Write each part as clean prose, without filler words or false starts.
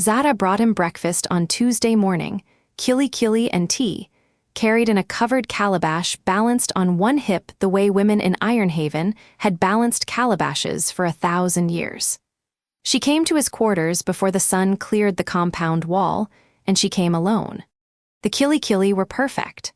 Zara brought him breakfast on Tuesday morning, kili and tea, carried in a covered calabash balanced on one hip the way women in Ironhaven had balanced calabashes for 1,000 years. She came to his quarters before the sun cleared the compound wall, and she came alone. The kili were perfect.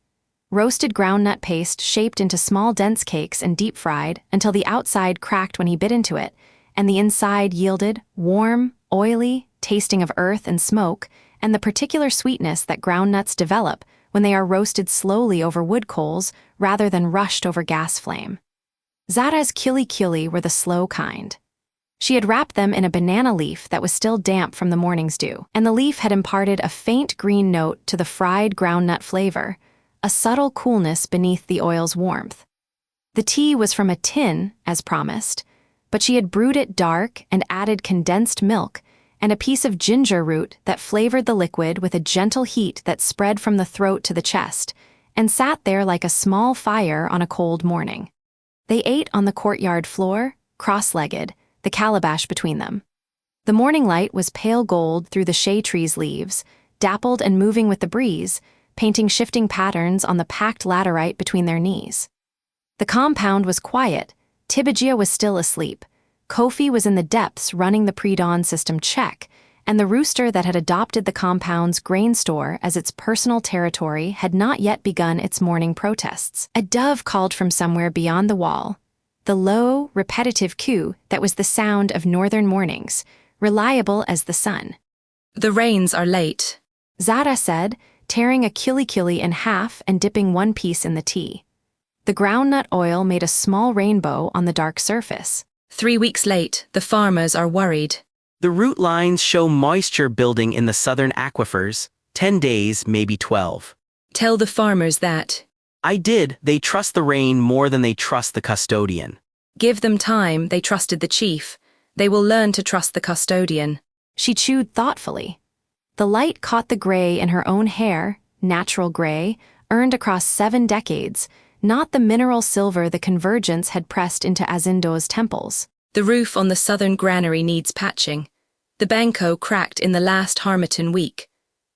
Roasted groundnut paste shaped into small dense cakes and deep-fried until the outside cracked when he bit into it, and the inside yielded warm, oily, tasting of earth and smoke, and the particular sweetness that groundnuts develop when they are roasted slowly over wood coals rather than rushed over gas flame. Zara's kili were the slow kind. She had wrapped them in a banana leaf that was still damp from the morning's dew, and the leaf had imparted a faint green note to the fried groundnut flavor, a subtle coolness beneath the oil's warmth. The tea was from a tin, as promised, but she had brewed it dark and added condensed milk and a piece of ginger root that flavored the liquid with a gentle heat that spread from the throat to the chest and sat there like a small fire on a cold morning. They ate on the courtyard floor, cross-legged, the calabash between them. The morning light was pale gold through the shea tree's leaves, dappled and moving with the breeze, painting shifting patterns on the packed laterite between their knees. The compound was quiet. Tibigia was still asleep. Kofi was in the depths running the pre-dawn system check, and the rooster that had adopted the compound's grain store as its personal territory had not yet begun its morning protests. A dove called from somewhere beyond the wall, the low, repetitive coo that was the sound of northern mornings, reliable as the sun. "The rains are late," Zara said, tearing a kili in half and dipping one piece in the tea. The groundnut oil made a small rainbow on the dark surface. 3 weeks late, the farmers are worried. The root lines show moisture building in the southern aquifers, 10 days, maybe 12. Tell the farmers that. I did. They trust the rain more than they trust the custodian. Give them time. They trusted the chief. They will learn to trust the custodian. She chewed thoughtfully. The light caught the gray in her own hair, natural gray, earned across 7 decades, not the mineral silver the convergence had pressed into Azindo's temples. The roof on the southern granary needs patching. The banco cracked in the last Harmattan week.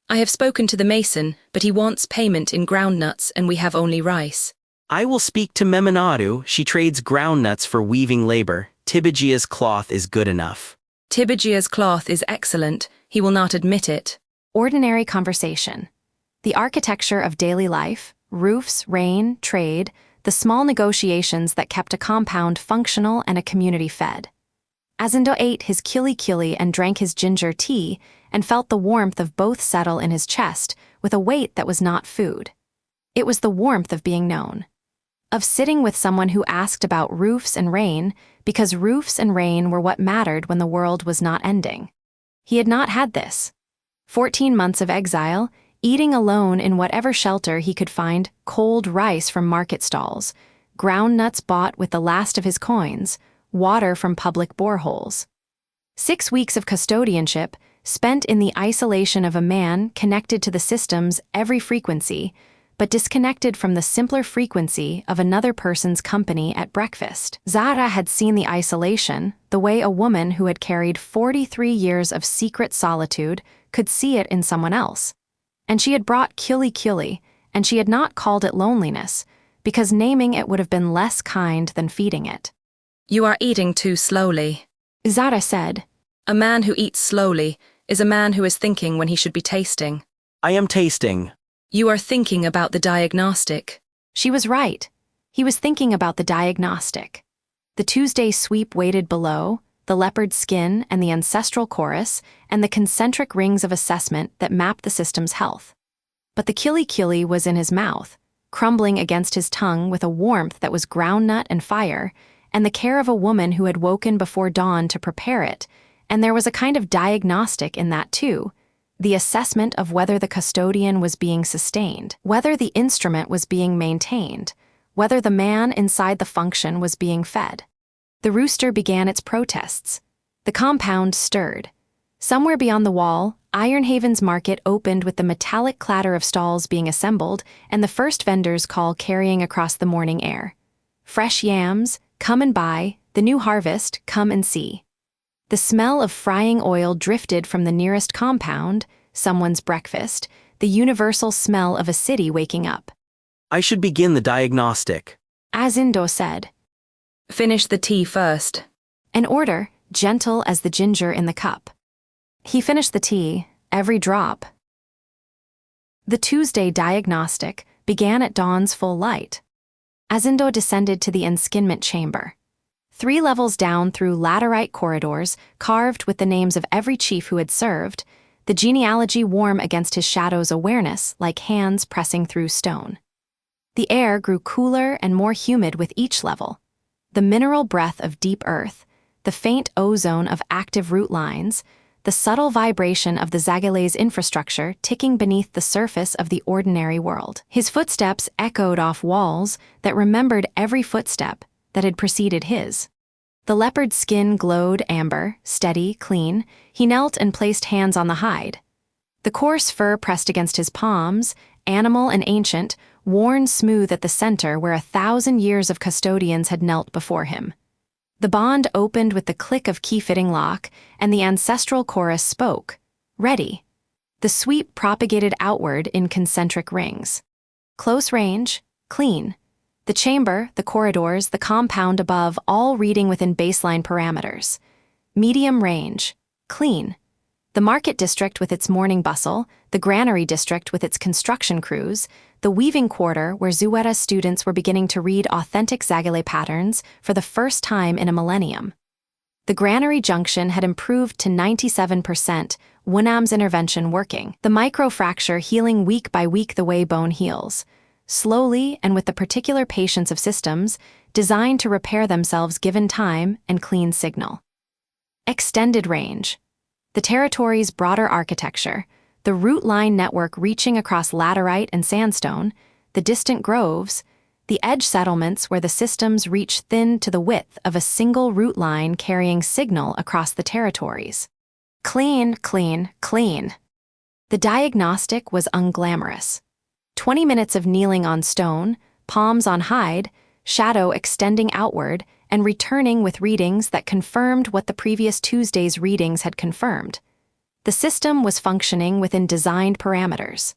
I have spoken to the mason, but he wants payment in groundnuts and we have only rice. I will speak to Meminadu. She trades groundnuts for weaving labor. Tibigia's cloth is good enough. Tibigia's cloth is excellent. He will not admit it. Ordinary conversation. The architecture of daily life, roofs, rain, trade, the small negotiations that kept a compound functional and a community fed. Azindo ate his kili and drank his ginger tea and felt the warmth of both settle in his chest with a weight that was not food. It was the warmth of being known. Of sitting with someone who asked about roofs and rain because roofs and rain were what mattered when the world was not ending. He had not had this. 14 months of exile, eating alone in whatever shelter he could find cold rice from market stalls, groundnuts bought with the last of his coins, water from public boreholes. 6 weeks of custodianship spent in the isolation of a man connected to the system's every frequency, but disconnected from the simpler frequency of another person's company at breakfast. Zara had seen the isolation the way a woman who had carried 43 years of secret solitude could see it in someone else. And she had brought kili, and she had not called it loneliness, because naming it would have been less kind than feeding it. You are eating too slowly, Zara said. A man who eats slowly is a man who is thinking when he should be tasting. I am tasting. You are thinking about the diagnostic. She was right. He was thinking about the diagnostic. The Tuesday sweep waited below, the leopard skin and the ancestral chorus, and the concentric rings of assessment that mapped the system's health. But the kili was in his mouth, crumbling against his tongue with a warmth that was groundnut and fire, and the care of a woman who had woken before dawn to prepare it, and there was a kind of diagnostic in that too, the assessment of whether the custodian was being sustained, whether the instrument was being maintained, whether the man inside the function was being fed. The rooster began its protests. The compound stirred. Somewhere beyond the wall, Ironhaven's market opened with the metallic clatter of stalls being assembled and the first vendor's call carrying across the morning air. Fresh yams, come and buy, the new harvest, come and see. The smell of frying oil drifted from the nearest compound, someone's breakfast, the universal smell of a city waking up. I should begin the diagnostic. Asindo said. Finish the tea first. An order, gentle as the ginger in the cup. He finished the tea, every drop. The Tuesday diagnostic began at dawn's full light. Asindo descended to the Enskinment chamber. 3 levels down through laterite corridors, carved with the names of every chief who had served, the genealogy warm against his shadow's awareness like hands pressing through stone. The air grew cooler and more humid with each level. The mineral breath of deep earth, the faint ozone of active root lines, the subtle vibration of the Zagale's infrastructure ticking beneath the surface of the ordinary world. His footsteps echoed off walls that remembered every footstep that had preceded his. The leopard's skin glowed amber, steady, clean. He knelt and placed hands on the hide. The coarse fur pressed against his palms, animal and ancient, worn smooth at the center where 1,000 years of custodians had knelt before him. The bond opened with the click of key-fitting lock, and the ancestral chorus spoke. Ready. The sweep propagated outward in concentric rings. Close range, clean. The chamber, the corridors, the compound above, all reading within baseline parameters. Medium range, clean. The market district with its morning bustle, the granary district with its construction crews, the weaving quarter where Zueta students were beginning to read authentic Zagale patterns for the first time in a millennium. The granary junction had improved to 97%, WuDon's intervention working, the microfracture healing week by week the way bone heals, slowly and with the particular patience of systems designed to repair themselves given time and clean signal. Extended range. The territory's broader architecture, the root line network reaching across laterite and sandstone, the distant groves, the edge settlements where the systems reach thin to the width of a single root line carrying signal across the territories. Clean, clean, clean. The diagnostic was unglamorous. 20 minutes of kneeling on stone, palms on hide, shadow extending outward, and returning with readings that confirmed what the previous Tuesday's readings had confirmed. The system was functioning within designed parameters.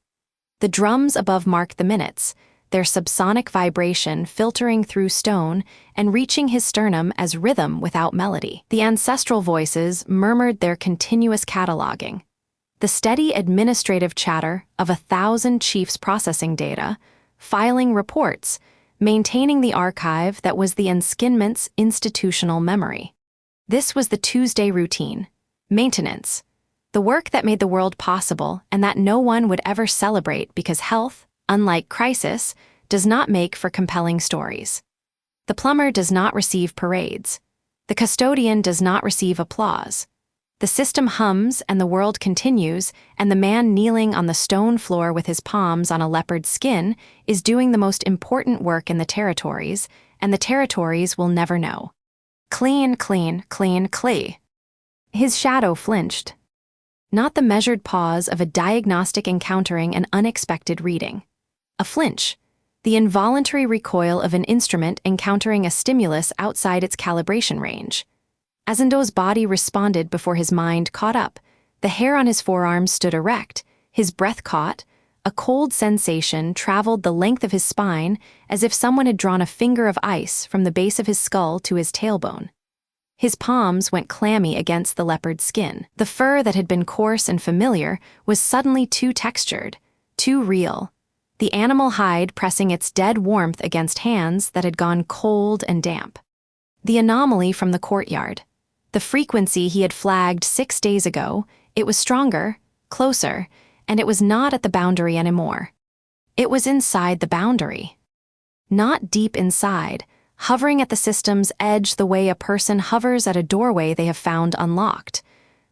The drums above marked the minutes, their subsonic vibration filtering through stone and reaching his sternum as rhythm without melody. The ancestral voices murmured their continuous cataloging. The steady administrative chatter of 1,000 chiefs processing data, filing reports, maintaining the archive that was the Enskinment's institutional memory. This was the Tuesday routine. Maintenance. The work that made the world possible and that no one would ever celebrate because health, unlike crisis, does not make for compelling stories. The plumber does not receive parades. The custodian does not receive applause. The system hums and the world continues, and the man kneeling on the stone floor with his palms on a leopard's skin is doing the most important work in the territories, and the territories will never know. Clean, clean, clean, clee. His shadow flinched. Not the measured pause of a diagnostic encountering an unexpected reading. A flinch, the involuntary recoil of an instrument encountering a stimulus outside its calibration range. Asindo's body responded before his mind caught up. The hair on his forearms stood erect, his breath caught. A cold sensation traveled the length of his spine as if someone had drawn a finger of ice from the base of his skull to his tailbone. His palms went clammy against the leopard's skin. The fur that had been coarse and familiar was suddenly too textured, too real. The animal hide pressing its dead warmth against hands that had gone cold and damp. The anomaly from the courtyard. The frequency he had flagged 6 days ago, it was stronger, closer, and it was not at the boundary anymore. It was inside the boundary. Not deep inside, hovering at the system's edge the way a person hovers at a doorway they have found unlocked.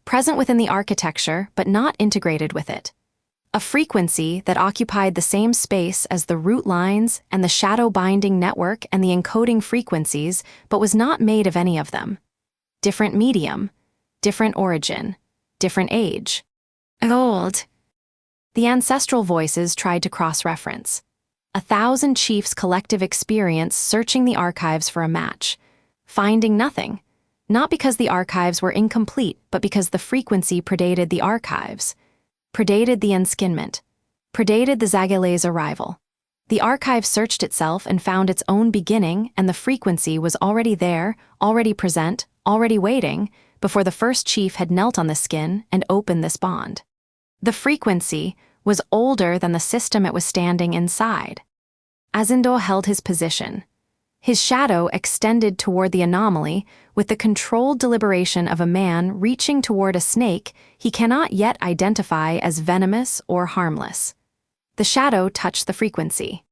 Present within the architecture, but not integrated with it. A frequency that occupied the same space as the root lines and the shadow binding network and the encoding frequencies, but was not made of any of them. Different medium, different origin, different age. Old. The ancestral voices tried to cross-reference. 1,000 chiefs' collective experience searching the archives for a match, finding nothing. Not because the archives were incomplete, but because the frequency predated the archives, predated the Enskinment, predated the Zagalay's arrival. The archive searched itself and found its own beginning, and the frequency was already there, already present, already waiting, before the first chief had knelt on the skin and opened this bond. The frequency was older than the system it was standing inside. Azindo held his position. His shadow extended toward the anomaly with the controlled deliberation of a man reaching toward a snake he cannot yet identify as venomous or harmless. The shadow touched the frequency,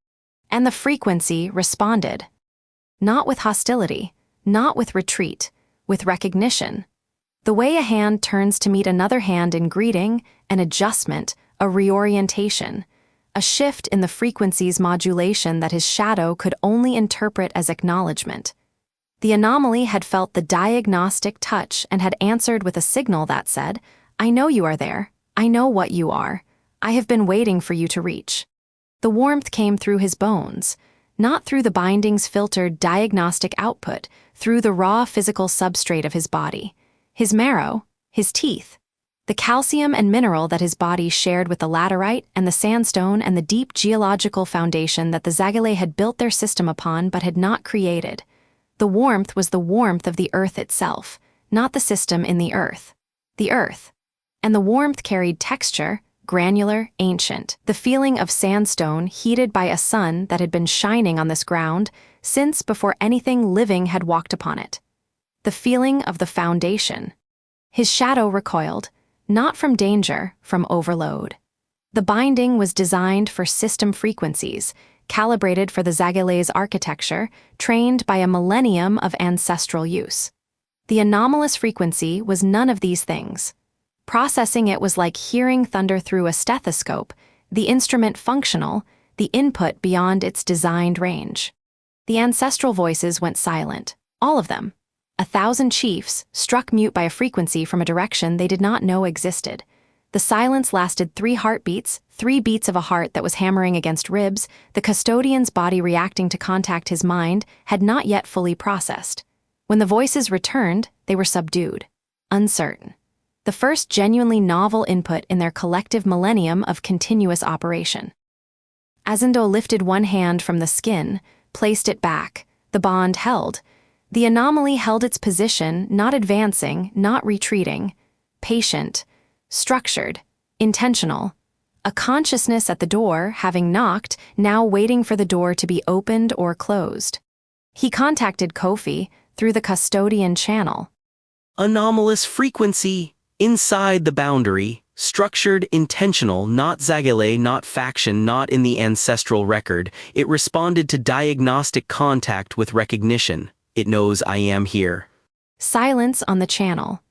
and the frequency responded. Not with hostility, not with retreat, with recognition. The way a hand turns to meet another hand in greeting, an adjustment, a reorientation, a shift in the frequency's modulation that his shadow could only interpret as acknowledgement. The anomaly had felt the diagnostic touch and had answered with a signal that said, "I know you are there. I know what you are. I have been waiting for you to reach." The warmth came through his bones, not through the binding's filtered diagnostic output, through the raw physical substrate of his body, his marrow, his teeth, the calcium and mineral that his body shared with the laterite and the sandstone and the deep geological foundation that the Zagalay had built their system upon but had not created. The warmth was the warmth of the earth itself, not the system in the earth. The earth. And the warmth carried texture, granular, ancient, the feeling of sandstone heated by a sun that had been shining on this ground since before anything living had walked upon it. The feeling of the foundation. His shadow recoiled, not from danger, from overload. The binding was designed for system frequencies, calibrated for the Zagalay's architecture, trained by a millennium of ancestral use. The anomalous frequency was none of these things. Processing it was like hearing thunder through a stethoscope, the instrument functional, the input beyond its designed range. The ancestral voices went silent, all of them. 1,000 chiefs, struck mute by a frequency from a direction they did not know existed. The silence lasted 3 heartbeats, 3 beats of a heart that was hammering against ribs. The custodian's body reacting to contact his mind had not yet fully processed. When the voices returned, they were subdued, uncertain. The first genuinely novel input in their collective millennium of continuous operation. Azindo lifted one hand from the skin, placed it back. The bond held. The anomaly held its position, not advancing, not retreating, patient, structured, intentional, a consciousness at the door, having knocked, now waiting for the door to be opened or closed. He contacted Kofi through the custodian channel. Anomalous frequency, inside the boundary, structured, intentional, not Zagalay, not faction, not in the ancestral record. It responded to diagnostic contact with recognition. It knows I am here. Silence on the channel.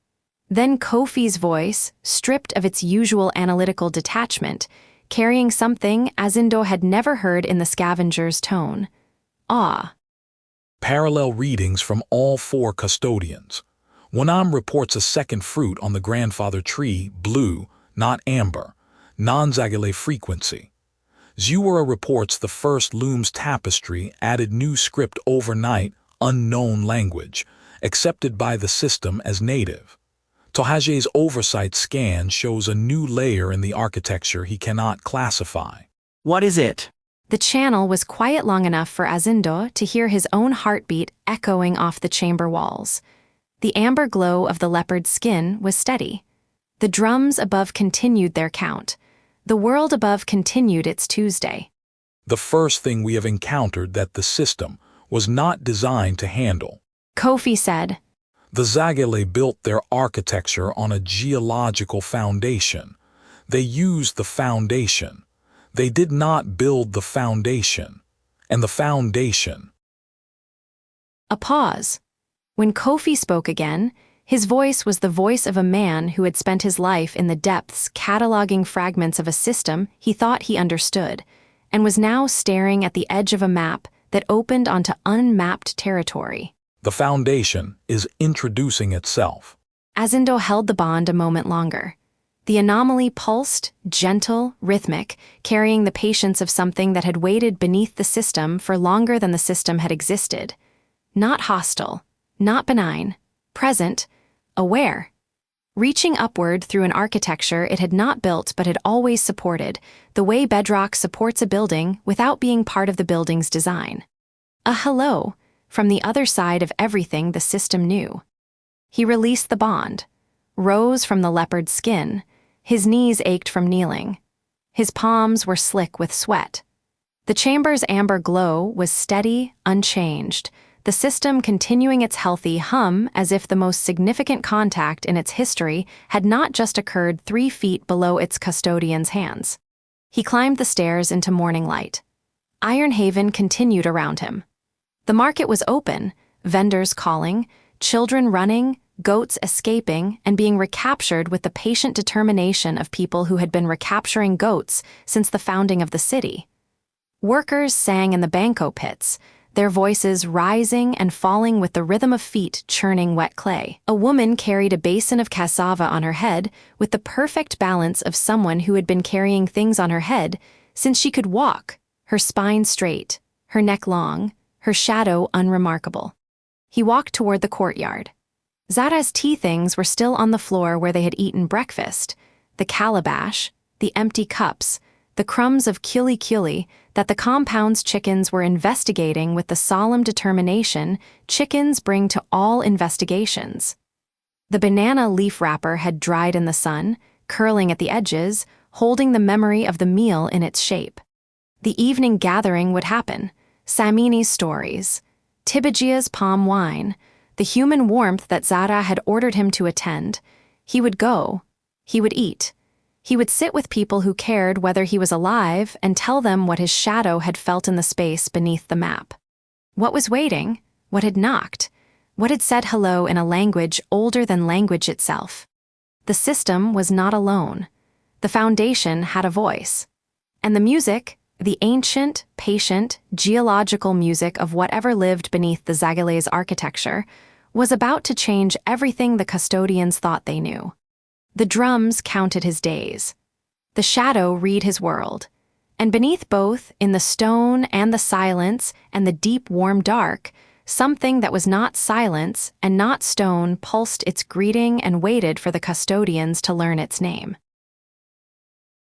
Then Kofi's voice, stripped of its usual analytical detachment, carrying something Azindo had never heard in the scavenger's tone. Awe. Parallel readings from all 4 custodians. WuDon reports a second fruit on the grandfather tree, blue, not amber, non-Zagalay frequency. Zewura reports the first loom's tapestry added new script overnight, unknown language, accepted by the system as native. Tohaje's oversight scan shows a new layer in the architecture he cannot classify. What is it? The channel was quiet long enough for Azindo to hear his own heartbeat echoing off the chamber walls. The amber glow of the leopard's skin was steady. The drums above continued their count. The world above continued its Tuesday. The first thing we have encountered that the system was not designed to handle. Kofi said, The Zagalay built their architecture on a geological foundation. They used the foundation. They did not build the foundation. And the foundation. A pause. When Kofi spoke again, his voice was the voice of a man who had spent his life in the depths cataloging fragments of a system he thought he understood, and was now staring at the edge of a map that opened onto unmapped territory. The foundation is introducing itself. Azindo held the bond a moment longer. The anomaly pulsed, gentle, rhythmic, carrying the patience of something that had waited beneath the system for longer than the system had existed. Not hostile, not benign, present, aware. Reaching upward through an architecture it had not built but had always supported, the way bedrock supports a building without being part of the building's design. A hello, from the other side of everything the system knew. He released the bond, rose from the leopard skin, his knees ached from kneeling. His palms were slick with sweat. The chamber's amber glow was steady, unchanged, the system continuing its healthy hum as if the most significant contact in its history had not just occurred 3 feet below its custodian's hands. He climbed the stairs into morning light. Ironhaven continued around him. The market was open, vendors calling, children running, goats escaping and being recaptured with the patient determination of people who had been recapturing goats since the founding of the city. Workers sang in the banco pits, their voices rising and falling with the rhythm of feet churning wet clay. A woman carried a basin of cassava on her head with the perfect balance of someone who had been carrying things on her head since she could walk, her spine straight, her neck long, her shadow unremarkable. He walked toward the courtyard. Zara's tea things were still on the floor where they had eaten breakfast, the calabash, the empty cups, the crumbs of Ch.11 that the compound's chickens were investigating with the solemn determination chickens bring to all investigations. The banana leaf wrapper had dried in the sun, curling at the edges, holding the memory of the meal in its shape. The evening gathering would happen, Samini's stories, Tibigia's palm wine, the human warmth that Zara had ordered him to attend. He would go, he would eat. He would sit with people who cared whether he was alive and tell them what his shadow had felt in the space beneath the map. What was waiting? What had knocked? What had said hello in a language older than language itself? The system was not alone. The Foundation had a voice. And the music, the ancient, patient, geological music of whatever lived beneath the Zagale's architecture, was about to change everything the custodians thought they knew. The drums counted his days. The shadow read his world. And beneath both, in the stone and the silence and the deep warm dark, something that was not silence and not stone pulsed its greeting and waited for the custodians to learn its name.